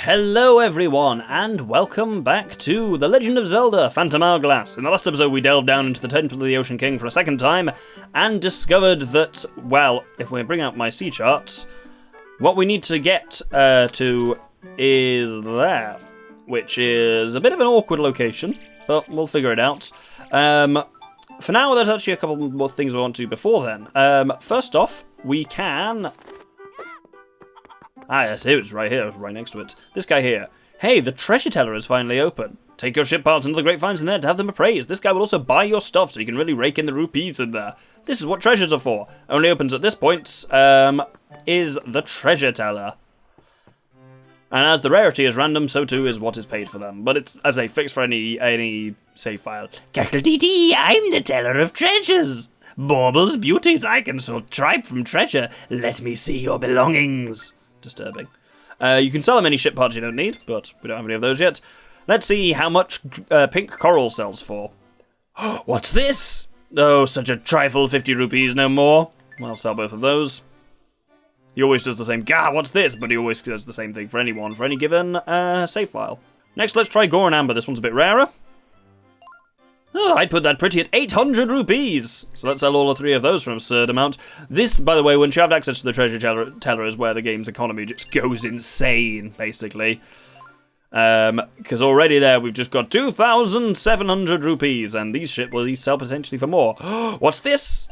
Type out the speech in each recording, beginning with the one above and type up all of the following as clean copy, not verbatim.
Hello everyone, and welcome back to The Legend of Zelda, Phantom Hourglass. In the last episode we delved down into the Temple of the Ocean King for a second time, and discovered that, well, if we bring out my sea charts, what we need to get to is there, which is a bit of an awkward location, but we'll figure it out. For now, there's actually a couple more things we want to do before then. First off, we can... yes, it was right here, right next to it. This guy here. Hey, the treasure teller is finally open. Take your ship parts into the great finds in there to have them appraised. This guy will also buy your stuff so you can really rake in the rupees in there. This is what treasures are for. Only opens at this point, is the treasure teller. And as the rarity is random, so too is what is paid for them. But it's, as a fix for any save file. Cackle-dee-dee, I'm the teller of treasures. Baubles, beauties, I can sort tribe from treasure. Let me see your belongings. Disturbing. You can sell them any ship parts you don't need, but we don't have any of those yet. Let's see how much pink coral sells for. What's this? Oh, such a trifle, 50 rupees, no more. I'll sell both of those. He always does the same, what's this? But he always does the same thing for anyone, for any given save file. Next, let's try Gore and Amber. This one's a bit rarer. Oh, I'd put that pretty at 800 rupees. So let's sell all the three of those for an absurd amount. This, by the way, once you have access to the treasure teller is where the game's economy just goes insane, basically. Because already there we've just got 2,700 rupees, and these shit will sell potentially for more. What's this?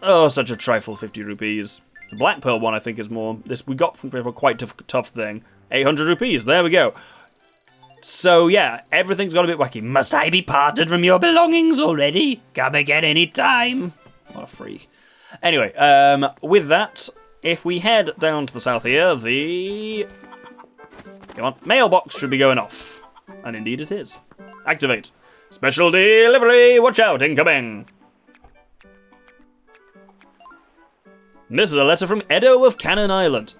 Oh, such a trifle, 50 rupees. The Black Pearl one, I think, is more. This we got from a quite tough thing. 800 rupees, there we go. So, yeah, everything's got a bit wacky. Must I be parted from your belongings already? Come again any time. What a freak. Anyway, with that, if we head down to the south here, the... Come on, mailbox should be going off. And indeed it is. Activate. Special delivery, watch out, incoming. This is a letter from Edo of Cannon Island.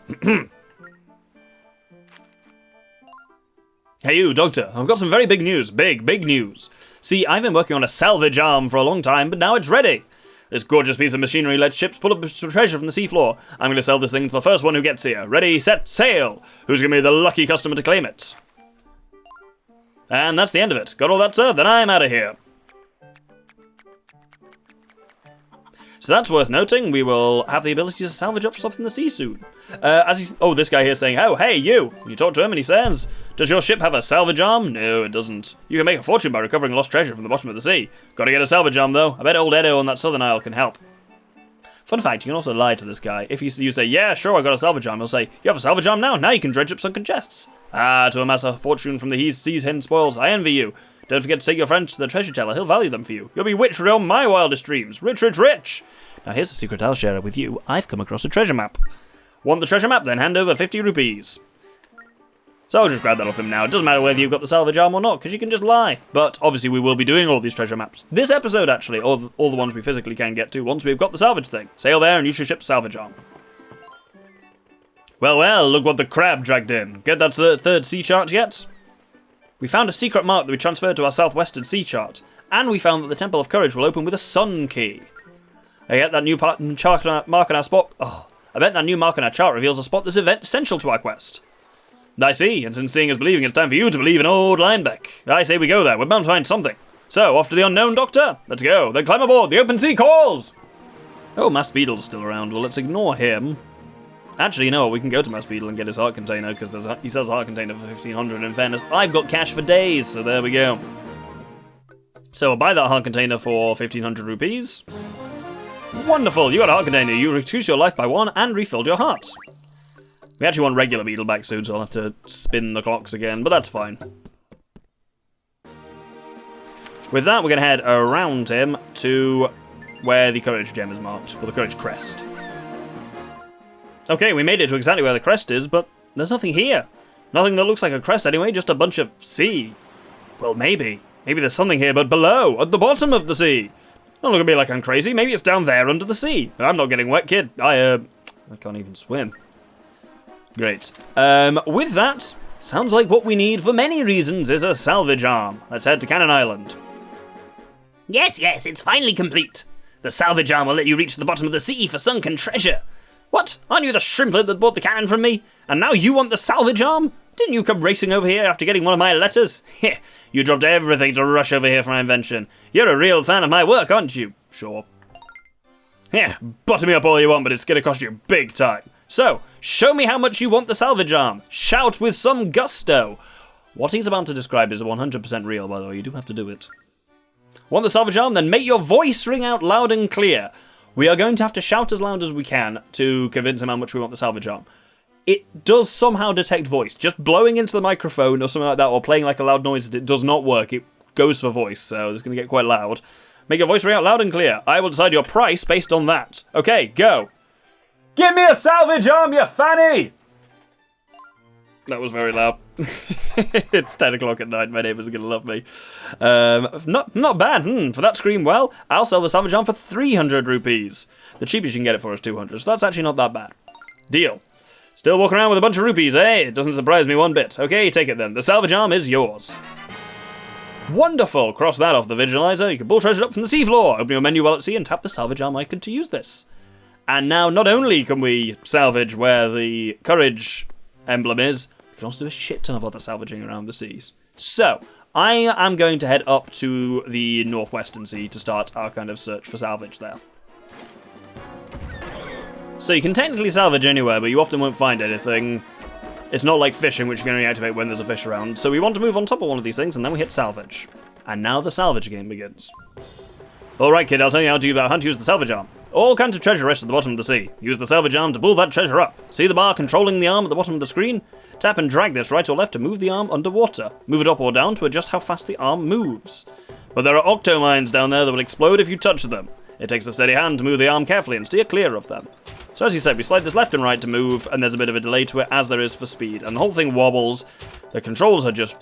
Hey you, Doctor, I've got some very big news. Big news. See, I've been working on a salvage arm for a long time, but now it's ready. This gorgeous piece of machinery lets ships pull up treasure from the seafloor. I'm going to sell this thing to the first one who gets here. Ready, set, sail! Who's going to be the lucky customer to claim it? And that's the end of it. Got all that, sir? Then I'm out of here. So that's worth noting. We will have the ability to salvage up stuff in the sea soon. This guy here saying, oh, hey, you. You talk to him and he says, does your ship have a salvage arm? No, it doesn't. You can make a fortune by recovering lost treasure from the bottom of the sea. Gotta get a salvage arm, though. I bet old Edo on that southern isle can help. Fun fact, you can also lie to this guy. If you say, yeah, sure, I got a salvage arm, he'll say, you have a salvage arm now? Now you can dredge up sunken chests. To amass a fortune from the sea's hidden spoils, I envy you. Don't forget to take your friend to the treasure teller. He'll value them for you. You'll be rich for all my wildest dreams. Rich, rich, rich. Now here's a secret I'll share with you. I've come across a treasure map. Want the treasure map? Then hand over 50 rupees. So I'll just grab that off him now. It doesn't matter whether you've got the salvage arm or not, because you can just lie. But obviously we will be doing all these treasure maps. This episode, actually, all the ones we physically can get to, once we've got the salvage thing. Sail there and use your ship's salvage arm. Well, look what the crab dragged in. Get that third sea chart yet? We found a secret mark that we transferred to our southwestern sea chart, and we found that the Temple of Courage will open with a sun key. I bet that new mark on our spot. I bet that new mark on our chart reveals a spot that's essential to our quest. I see, and since seeing is believing, it's time for you to believe in old Linebeck. I say we go there. We're bound to find something. So, off to the unknown, Doctor. Let's go. Then climb aboard. The open sea calls. Oh, Master Beetle's still around. Well, let's ignore him. Actually, you know what? We can go to Master Beetle and get his heart container, because he sells a heart container for 1,500. In fairness, I've got cash for days, so there we go. So I'll buy that heart container for 1,500 rupees. Wonderful! You got a heart container. You reduced your life by 1 and refilled your hearts. We actually want regular Beetle back soon, so I'll have to spin the clocks again, but that's fine. With that, we're going to head around him to where the Courage gem is marked, or the Courage crest. Okay, we made it to exactly where the crest is, but there's nothing here. Nothing that looks like a crest anyway, just a bunch of sea. Well, maybe. Maybe there's something here, but below, at the bottom of the sea. Don't look at me like I'm crazy. Maybe it's down there under the sea. I'm not getting wet, kid. I can't even swim. Great. With that, sounds like what we need for many reasons is a salvage arm. Let's head to Cannon Island. Yes, it's finally complete. The salvage arm will let you reach the bottom of the sea for sunken treasure. What? Aren't you the shrimplet that bought the cannon from me? And now you want the salvage arm? Didn't you come racing over here after getting one of my letters? Heh, you dropped everything to rush over here for my invention. You're a real fan of my work, aren't you? Sure. Yeah, butter me up all you want, but it's gonna cost you big time. So, show me how much you want the salvage arm. Shout with some gusto. What he's about to describe is 100% real, by the way. You do have to do it. Want the salvage arm? Then make your voice ring out loud and clear. We are going to have to shout as loud as we can to convince him how much we want the salvage arm. It does somehow detect voice. Just blowing into the microphone or something like that, or playing like a loud noise, it does not work. It goes for voice, so it's going to get quite loud. Make your voice ring out loud and clear. I will decide your price based on that. Okay, go. Give me a salvage arm, you fanny! That was very loud. It's 10 o'clock at night. My neighbours are going to love me. Not bad. For that scream, well, I'll sell the salvage arm for 300 rupees. The cheapest you can get it for is 200, so that's actually not that bad. Deal. Still walking around with a bunch of rupees, eh? It doesn't surprise me one bit. Okay, take it then. The salvage arm is yours. Wonderful! Cross that off the visualizer. You can pull treasure up from the seafloor. Open your menu while at sea and tap the salvage arm icon to use this. And now, not only can we salvage where the courage emblem is, we can also do a shit ton of other salvaging around the seas. So, I am going to head up to the northwestern sea to start our kind of search for salvage there. So you can technically salvage anywhere, but you often won't find anything. It's not like fishing, which you can only activate when there's a fish around. So we want to move on top of one of these things, and then we hit salvage. And now the salvage game begins. Alright kid, I'll tell you how to use the salvage arm. All kinds of treasure rest at the bottom of the sea. Use the salvage arm to pull that treasure up. See the bar controlling the arm at the bottom of the screen? Tap and drag this right or left to move the arm underwater. Move it up or down to adjust how fast the arm moves. But there are octomines down there that will explode if you touch them. It takes a steady hand to move the arm carefully and steer clear of them. So as you said, we slide this left and right to move, and there's a bit of a delay to it, as there is for speed. And the whole thing wobbles. The controls are just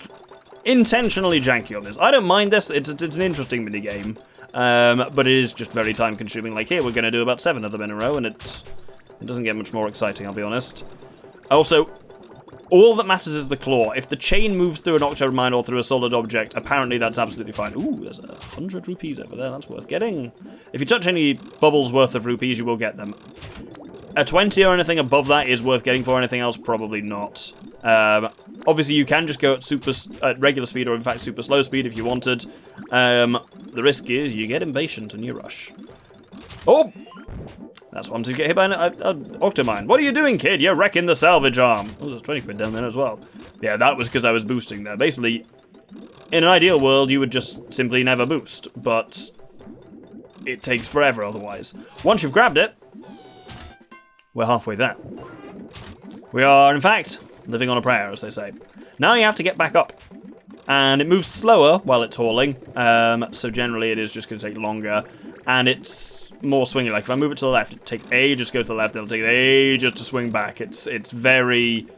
intentionally janky on this. I don't mind this. It's an interesting minigame. But it is just very time consuming. Like here, we're going to do about 7 of them in a row, and it doesn't get much more exciting, I'll be honest. Also, all that matters is the claw. If the chain moves through an octomine or through a solid object, apparently that's absolutely fine. Ooh, there's 100 rupees over there. That's worth getting. If you touch any bubbles worth of rupees, you will get them. A 20 or anything above that is worth getting for. Anything else, probably not. Obviously, you can just go at regular speed or, in fact, super slow speed if you wanted. The risk is you get impatient and you rush. Oh! That's one to get hit by an octomine. What are you doing, kid? You're wrecking the salvage arm. Oh, there's 20 quid down there as well. Yeah, that was because I was boosting there. Basically, in an ideal world, you would just simply never boost, but it takes forever otherwise. Once you've grabbed it, we're halfway there. We are, in fact, living on a prayer, as they say. Now you have to get back up. And it moves slower while it's hauling, so generally it is just going to take longer, and it's more swingy. Like if I move it to the left, it'll take ages to go to the left, it'll take ages to swing back. It's very...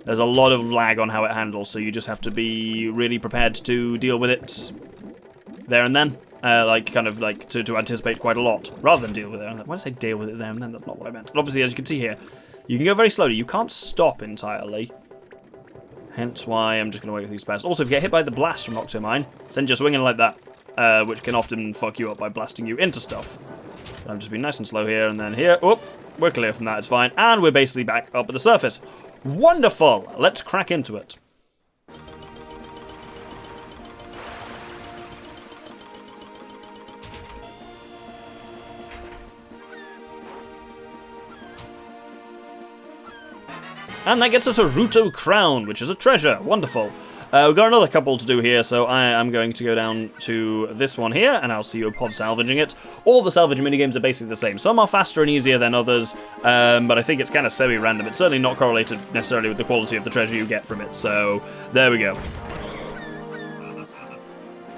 There's a lot of lag on how it handles, so you just have to be really prepared to deal with it there and then. To anticipate quite a lot, rather than deal with it. When I say deal with it there and then, that's not what I meant. And obviously, as you can see here, you can go very slowly. You can't stop entirely. Hence why I'm just going to wait for these to pass. Also, if you get hit by the blast from octomine, send you swinging like that, which can often fuck you up by blasting you into stuff. So I'm just being nice and slow here, and then here. Whoop, we're clear from that, it's fine. And we're basically back up at the surface. Wonderful! Let's crack into it. And that gets us a Ruto crown, which is a treasure. Wonderful. We've got another couple to do here, so I am going to go down to this one here, and I'll see you pod salvaging it. All the salvage minigames are basically the same. Some are faster and easier than others, but I think it's kind of semi-random. It's certainly not correlated necessarily with the quality of the treasure you get from it, so there we go.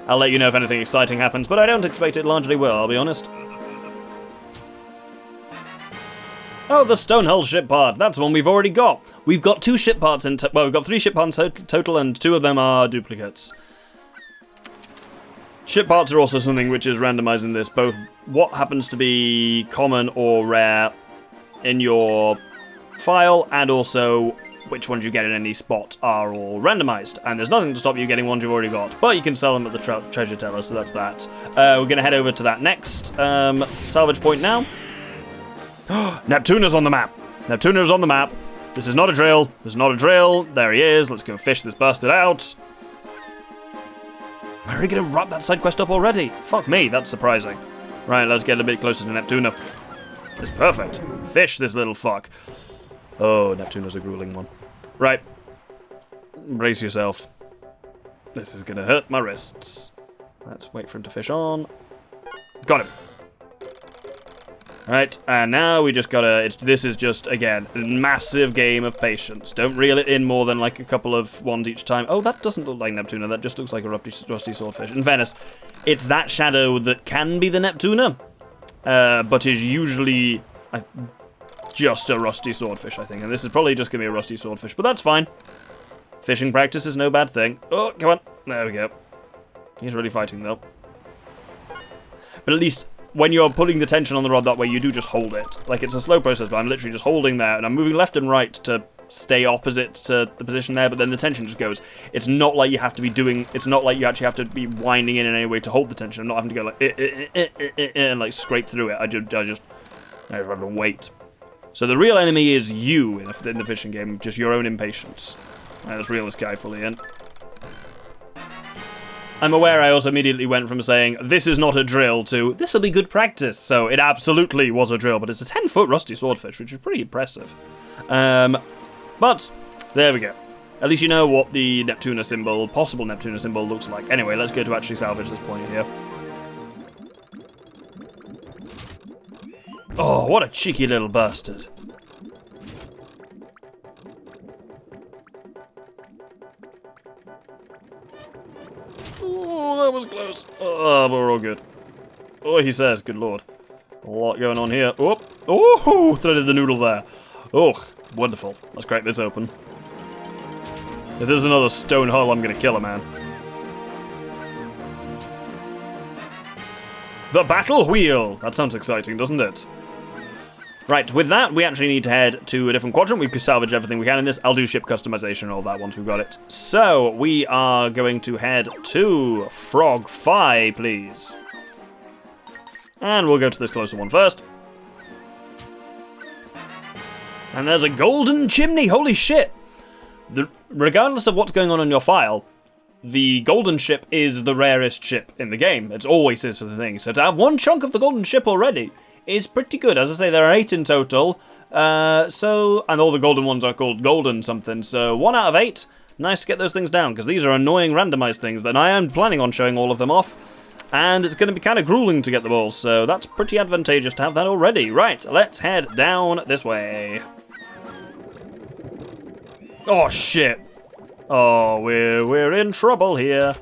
I'll let you know if anything exciting happens, but I don't expect it largely will, I'll be honest. Oh, the Stonehull ship part. That's one we've already got. We've got 2 ship parts in well, we've got 3 ship parts total, and 2 of them are duplicates. Ship parts are also something which is randomized in this, both what happens to be common or rare in your file, and also which ones you get in any spot are all randomized. And there's nothing to stop you getting ones you've already got, but you can sell them at the treasure teller, so that's that. We're going to head over to that next salvage point now. Neptuna's on the map. Neptuna's on the map. This is not a drill. This is not a drill. There he is. Let's go fish this bastard out. Am I really going to wrap that side quest up already? Fuck me, that's surprising. Right, let's get a bit closer to Neptuna. It's perfect. Fish this little fuck. Oh, Neptuna's a grueling one. Right. Brace yourself. This is going to hurt my wrists. Let's wait for him to fish on. Got him. Right, and now we just gotta... This is just, again, a massive game of patience. Don't reel it in more than like a couple of ones each time. Oh, that doesn't look like Neptuna. That just looks like a rusty swordfish. In fairness, it's that shadow that can be the Neptuna, but is usually just a rusty swordfish, I think. And this is probably just gonna be a rusty swordfish, but that's fine. Fishing practice is no bad thing. Oh, come on. There we go. He's really fighting, though. But at least... when you're putting the tension on the rod that way, you do just hold it. Like, it's a slow process, but I'm literally just holding there, and I'm moving left and right to stay opposite to the position there, but then the tension just goes. It's not like you have to be doing... It's not like you actually have to be winding in any way to hold the tension. I'm not having to go like... and, like, scrape through it. I just have to wait. So the real enemy is you in the fishing game, just your own impatience. Right, let's reel this guy fully in. I'm aware I also immediately went from saying, this is not a drill, to, this will be good practice. So it absolutely was a drill, but it's a 10-foot rusty swordfish, which is pretty impressive. But, there we go. At least you know what the Neptuna symbol, possible Neptuna symbol, looks like. Anyway, let's go to actually salvage this point here. Oh, what a cheeky little bastard. Oh, that was close. Oh, but we're all good. Oh, he says, good lord. A lot going on here. Oh, threaded the noodle there. Oh, wonderful. Let's crack this open. If there's another stone hull, I'm going to kill a man. The battle wheel! That sounds exciting, doesn't it? Right, with that, we actually need to head to a different quadrant. We could salvage everything we can in this. I'll do ship customization and all that once we've got it. So, we are going to head to Frog Fi, please. And we'll go to this closer one first. And there's a golden chimney, holy shit! Regardless of what's going on your file, the golden ship is the rarest ship in the game. It always is for the thing. So to have one chunk of the golden ship already is pretty good. As I say, there are 8 in total. And all the golden ones are called golden something. So 1 out of 8. Nice to get those things down, because these are annoying randomized things that I am planning on showing all of them off. And it's going to be kind of grueling to get them all. So that's pretty advantageous to have that already. Right, let's head down this way. Oh, shit. Oh, we're in trouble here.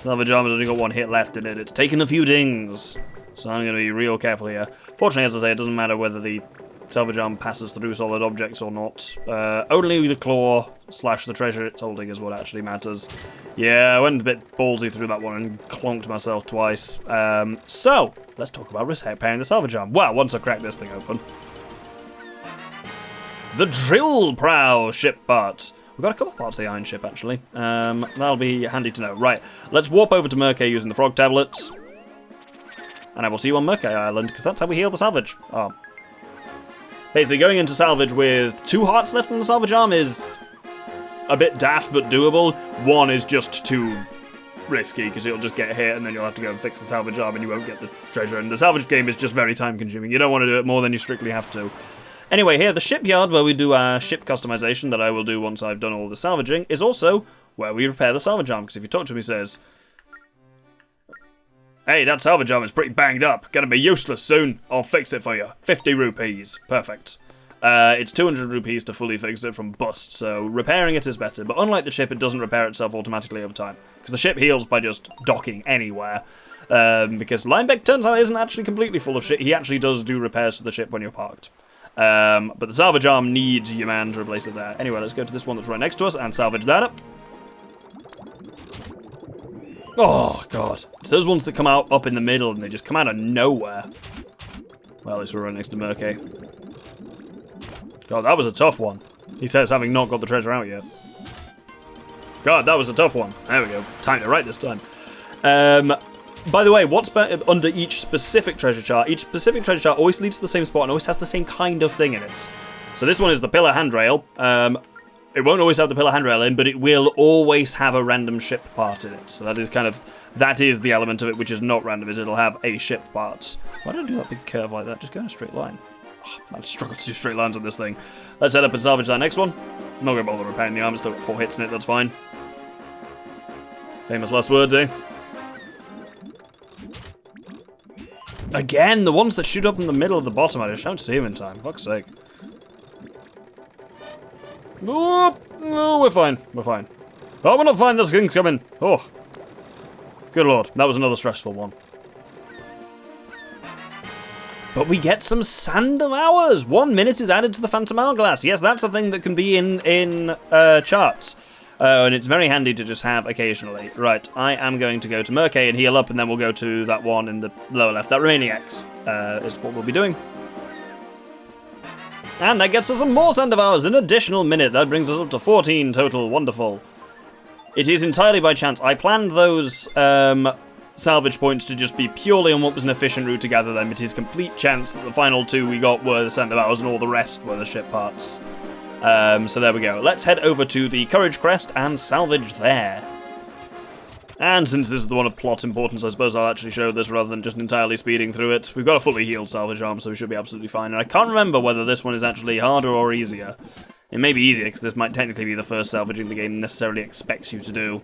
Salvage armor's only got 1 hit left in it. It's taken a few dings. So I'm going to be real careful here. Fortunately, as I say, it doesn't matter whether the salvage arm passes through solid objects or not. Only the claw / the treasure it's holding is what actually matters. Yeah, I went a bit ballsy through that one and clonked myself twice. So, let's talk about repairing the salvage arm. Well, once I crack this thing open. The drill prow ship part. We've got a couple of parts of the iron ship, actually. That'll be handy to know. Right, let's warp over to Merkay using the frog tablets. And I will see you on Merkay Island, because that's how we heal the salvage arm. Basically, going into salvage with 2 hearts left in the salvage arm is a bit daft, but doable. 1 is just too risky, because it'll just get hit, and then you'll have to go and fix the salvage arm, and you won't get the treasure. And the salvage game is just very time-consuming. You don't want to do it more than you strictly have to. Anyway, here, the shipyard, where we do our ship customization, that I will do once I've done all the salvaging, is also where we repair the salvage arm, because if you talk to him, he says, hey, that salvage arm is pretty banged up. Gonna be useless soon. I'll fix it for you. 50 rupees. Perfect. It's 200 rupees to fully fix it from bust, so repairing it is better. But unlike the ship, it doesn't repair itself automatically over time. Because the ship heals by just docking anywhere. Because Linebeck, turns out, isn't actually completely full of shit. He actually does do repairs to the ship when you're parked. But the salvage arm needs your man to replace it there. Anyway, let's go to this one that's right next to us and salvage that up. Oh, God. It's those ones that come out up in the middle and they just come out of nowhere. Well, at least we're right next to Merkay. God, that was a tough one. He says, having not got the treasure out yet. God, that was a tough one. There we go. Time to write this time. By the way, what's under each specific treasure chart? Each specific treasure chart always leads to the same spot and always has the same kind of thing in it. So this one is the pillar handrail. It won't always have the pillar handrail in, but it will always have a random ship part in it. So that is the element of it which is not random, is it'll have a ship part. Why don't I do that big curve like that? Just go in a straight line. Oh, I struggle to do straight lines on this thing. Let's head up and salvage that next one. I'm not going to bother repairing the arm, it's still got 4 hits in it, that's fine. Famous last words, eh? Again, the ones that shoot up in the middle of the bottom, I just don't see them in time, fuck's sake. Oh, no, we're fine, we're fine. Oh, we're not fine, there's things coming. Oh, good lord, that was another stressful one. But we get some Sand of Hours! 1 minute is added to the Phantom Hourglass. Yes, that's a thing that can be in charts. And it's very handy to just have occasionally. Right, I am going to go to Merkay and heal up, and then we'll go to that one in the lower left. That remaining X is what we'll be doing. And that gets us some more Sand of Hours, an additional minute. That brings us up to 14 total. Wonderful. It is entirely by chance. I planned those salvage points to just be purely on what was an efficient route to gather them. It is complete chance that the final 2 we got were the Sand of Hours and all the rest were the ship parts. So there we go. Let's head over to the Courage Crest and salvage there. And since this is the one of plot importance, I suppose I'll actually show this rather than just entirely speeding through it. We've got a fully healed salvage arm, so we should be absolutely fine. And I can't remember whether this one is actually harder or easier. It may be easier, because this might technically be the first salvaging the game necessarily expects you to do.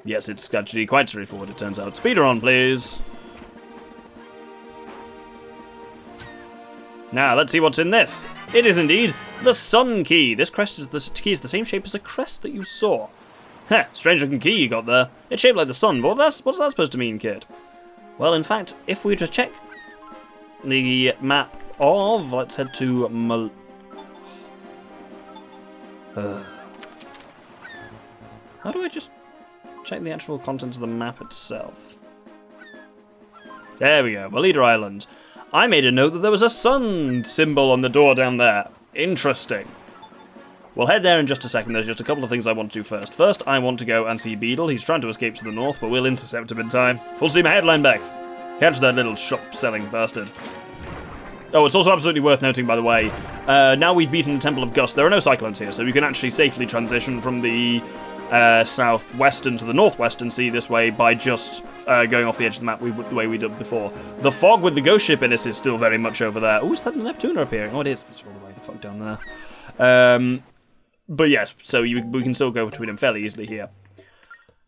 Yes, it's actually quite straightforward, it turns out. Speeder on, please. Now, let's see what's in this. It is indeed the Sun Key. This crest is the key is the same shape as the crest that you saw. Heh, strange looking key you got there. It's shaped like the sun, but what's that supposed to mean, kid? Well, in fact, if we were to check the map of... Let's head to... How do I just check the actual contents of the map itself? There we go, Malida Island. I made a note that there was a sun symbol on the door down there. Interesting. We'll head there in just a second. There's just a couple of things I want to do first. First, I want to go and see Beedle. He's trying to escape to the north, but we'll intercept him in time. Full steam ahead, Linebeck. Catch that little shop-selling bastard. Oh, it's also absolutely worth noting, by the way, now we've beaten the Temple of Gust, there are no cyclones here, so we can actually safely transition from the southwestern to the northwestern sea this way by just going off the edge of the map the way we did before. The fog with the ghost ship in it is still very much over there. Oh, is that the Neptuna appearing? Oh, it is. It's all the way the fuck down there. But yes, so we can still go between them fairly easily here.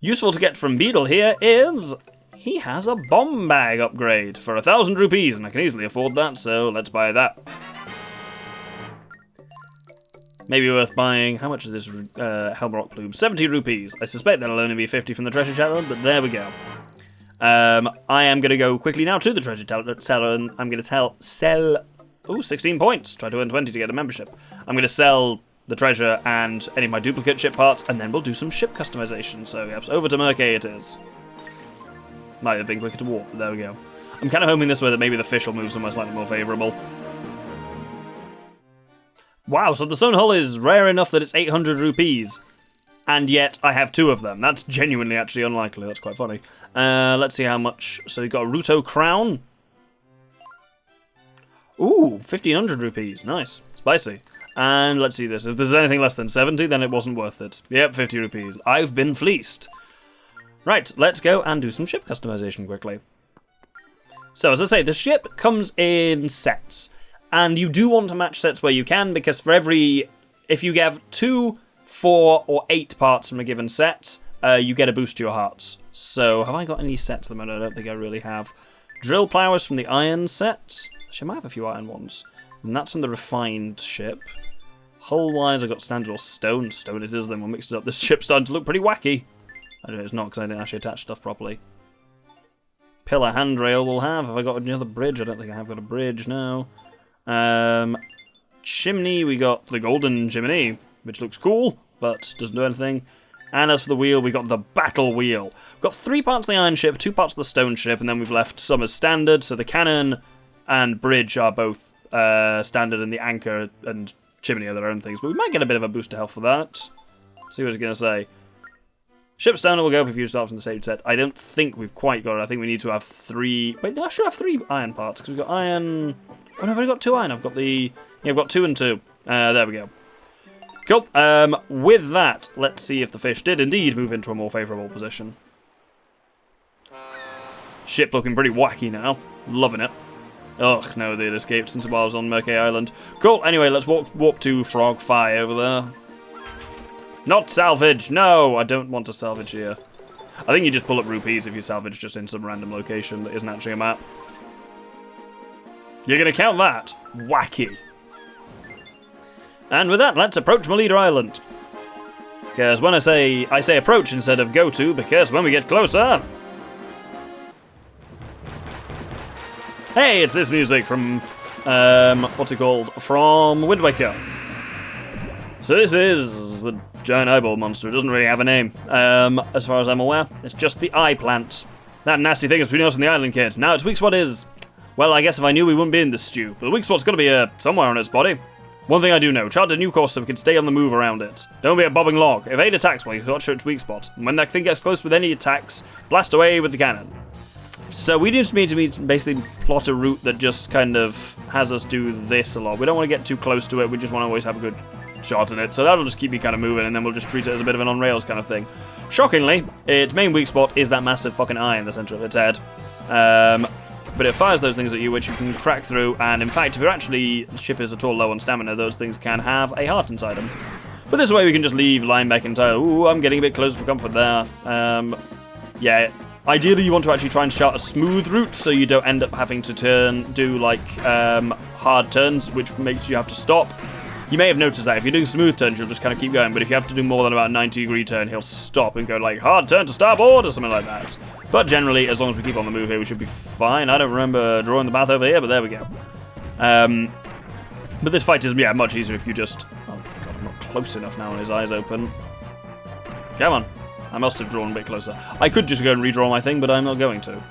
Useful to get from Beedle here is... He has a bomb bag upgrade for 1,000 rupees, and I can easily afford that, so let's buy that. Maybe worth buying. How much is this Helmrock Plume? 70 rupees. I suspect that'll only be 50 from the treasure challenge, but there we go. I am going to go quickly now to the treasure seller, and I'm going to sell... Ooh, 16 points. Try to earn 20 to get a membership. I'm going to sell the treasure and any of my duplicate ship parts, and then we'll do some ship customization. So, yep, over to Merkay it is. Might have been quicker to walk, but there we go. I'm kind of hoping this way that maybe the fish will move somewhere slightly more favourable. Wow, so the stone hull is rare enough that it's 800 rupees. And yet I have 2 of them. That's genuinely actually unlikely. That's quite funny. Let's see how much. So we've got a Ruto crown. Ooh, 1,500 rupees. Nice. Spicy. And let's see this. If there's anything less than 70, then it wasn't worth it. Yep, 50 rupees. I've been fleeced. Right, let's go and do some ship customization quickly. So, as I say, the ship comes in sets. And you do want to match sets where you can, because for every... If you have 2, 4, or 8 parts from a given set, you get a boost to your hearts. So, have I got any sets at the moment? I don't think I really have. Drill plow is from the iron set. Actually, I might have a few iron ones. And that's from the refined ship. Hull-wise, I got standard or stone. Stone it is, then we'll mix it up. This ship's starting to look pretty wacky. I don't know, it's not because I didn't actually attach stuff properly. Pillar handrail we'll have. Have I got another bridge? I don't think I have got a bridge, no. Chimney, we got the golden chimney, which looks cool, but doesn't do anything. And as for the wheel, we got the battle wheel. We've got 3 parts of the iron ship, 2 parts of the stone ship, and then we've left some as standard, so the cannon and bridge are both standard, and the anchor and chimney are their own things. But we might get a bit of a boost to health for that. See what it's going to say. Ship standard will go up if you start from the saved set. I don't think we've quite got it. I think we need to have 3... Wait, no, I should have 3 iron parts, because we've got iron... Oh no, I've only got 2 iron. I've got the... Yeah, I've got 2 and 2. There we go. Cool. With that, let's see if the fish did indeed move into a more favourable position. Ship looking pretty wacky now. Loving it. Ugh, no, they'd escaped since while I was on Merkay Island. Cool, anyway, let's warp to Frog Fi over there. Not salvage! No, I don't want to salvage here. I think you just pull up rupees if you salvage just in some random location that isn't actually a map. You're going to count that? Wacky. And with that, let's approach Melita Island. Because when I say approach instead of go to, because when we get closer... Hey, it's this music from, what's it called? From Wind Waker. So this is the giant eyeball monster. It doesn't really have a name, as far as I'm aware. It's just the eye plants. That nasty thing is between us and the island kid. Now its weak spot is... Well, I guess if I knew we wouldn't be in this stew. But the weak spot's got to be somewhere on its body. One thing I do know, chart a new course so we can stay on the move around it. Don't be a bobbing log. Evade attacks while you watch its weak spot. And when that thing gets close with any attacks, blast away with the cannon. So we just need to basically plot a route that just kind of has us do this a lot. We don't want to get too close to it, we just want to always have a good shot at it. So that'll just keep me kind of moving, and then we'll just treat it as a bit of an on-rails kind of thing. Shockingly, its main weak spot is that massive fucking eye in the centre of its head. But it fires those things at you, which you can crack through, and in fact, if the ship is at all low on stamina, those things can have a heart inside them. But this way we can just leave Linebeck entirely. Ooh, I'm getting a bit closer for comfort there. Yeah. Ideally, you want to actually try and chart a smooth route, so you don't end up having to do like hard turns, which makes you have to stop. You may have noticed that if you're doing smooth turns, you'll just kind of keep going, but if you have to do more than about a 90-degree turn, he'll stop and go like hard turn to starboard or something like that. But generally, as long as we keep on the move here, we should be fine. I don't remember drawing the path over here, but there we go. But this fight is much easier if you just... Oh god, I'm not close enough now when his eyes open. Come on. I must have drawn a bit closer. I could just go and redraw my thing, but I'm not going to.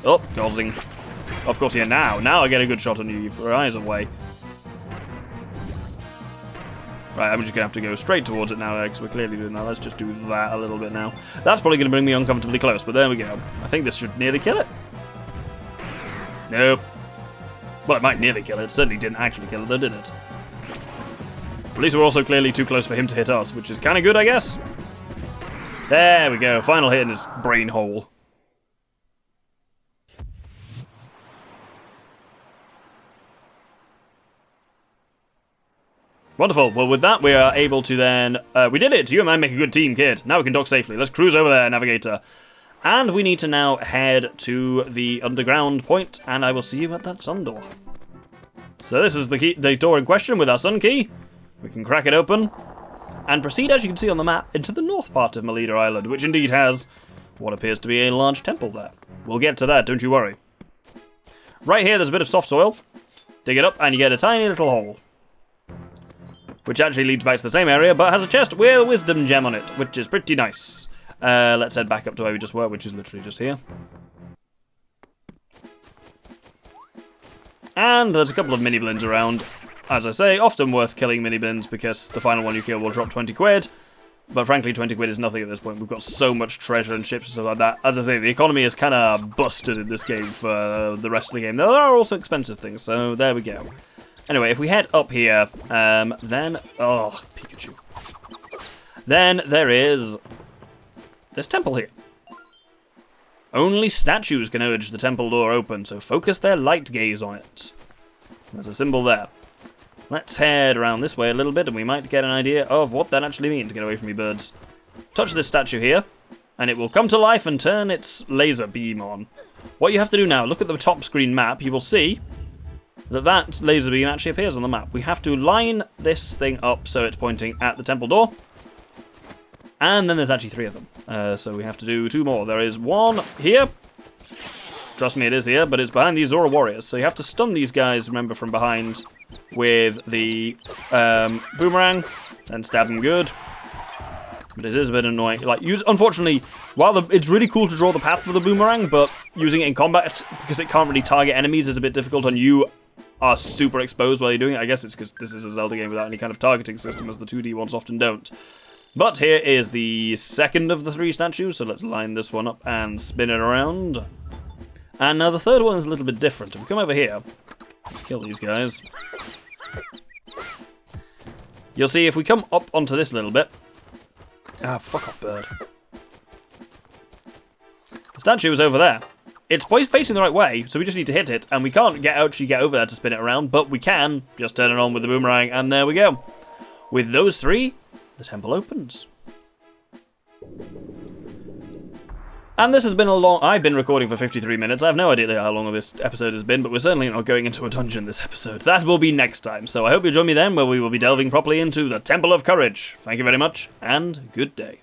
Oh, Gosling. Of course, yeah, now I get a good shot on you. Your eyes away. Right, I'm just going to have to go straight towards it now, because we're clearly doing that. Let's just do that a little bit now. That's probably going to bring me uncomfortably close, but there we go. I think this should nearly kill it. Nope. Well, it might nearly kill it. It certainly didn't actually kill it, though, did it? At least we're also clearly too close for him to hit us, which is kind of good, I guess. There we go. Final hit in his brain hole. Wonderful. Well, with that, we are able to then... we did it! You and I make a good team, kid. Now we can dock safely. Let's cruise over there, navigator. And we need to now head to the underground point, and I will see you at that sun door. So this is the door in question with our sun key. We can crack it open, and proceed, as you can see on the map, into the north part of Melita Island, which indeed has what appears to be a large temple there. We'll get to that, don't you worry. Right here, there's a bit of soft soil. Dig it up, and you get a tiny little hole, which actually leads back to the same area, but has a chest with a wisdom gem on it, which is pretty nice. Let's head back up to where we just were, which is literally just here. And there's a couple of mini-blins around. As I say, often worth killing mini-blins, because the final one you kill will drop 20 quid. But frankly, 20 quid is nothing at this point. We've got so much treasure and ships and stuff like that. As I say, the economy is kind of busted in this game for the rest of the game. There are also expensive things, so there we go. Anyway, if we head up here, then... Oh, Pikachu. Then there is this temple here. Only statues can urge the temple door open, so focus their light gaze on it. There's a symbol there. Let's head around this way a little bit, and we might get an idea of what that actually means. Get away from me, birds. Touch this statue here, and it will come to life and turn its laser beam on. What you have to do now, look at the top screen map, you will see that laser beam actually appears on the map. We have to line this thing up so it's pointing at the temple door. And then there's actually 3 of them. So we have to do 2 more. There is one here. Trust me, it is here, but it's behind these Zora warriors. So you have to stun these guys, remember, from behind with the boomerang and stab them good. But it is a bit annoying. Unfortunately, while it's really cool to draw the path for the boomerang, but using it in combat, because it can't really target enemies, is a bit difficult, and you are super exposed while you're doing it. I guess it's because this is a Zelda game without any kind of targeting system, as the 2D ones often don't. But here is the second of the 3 statues, so let's line this one up and spin it around. And now the third one is a little bit different. If we come over here, kill these guys. You'll see if we come up onto this little bit. Ah, fuck off, bird. The statue is over there. It's facing the right way, so we just need to hit it, and we can't actually get over there to spin it around, but we can just turn it on with the boomerang, and there we go. With those three, the temple opens. And this has been I've been recording for 53 minutes. I have no idea how long this episode has been, but we're certainly not going into a dungeon this episode. That will be next time, so I hope you'll join me then, where we will be delving properly into the Temple of Courage. Thank you very much, and good day.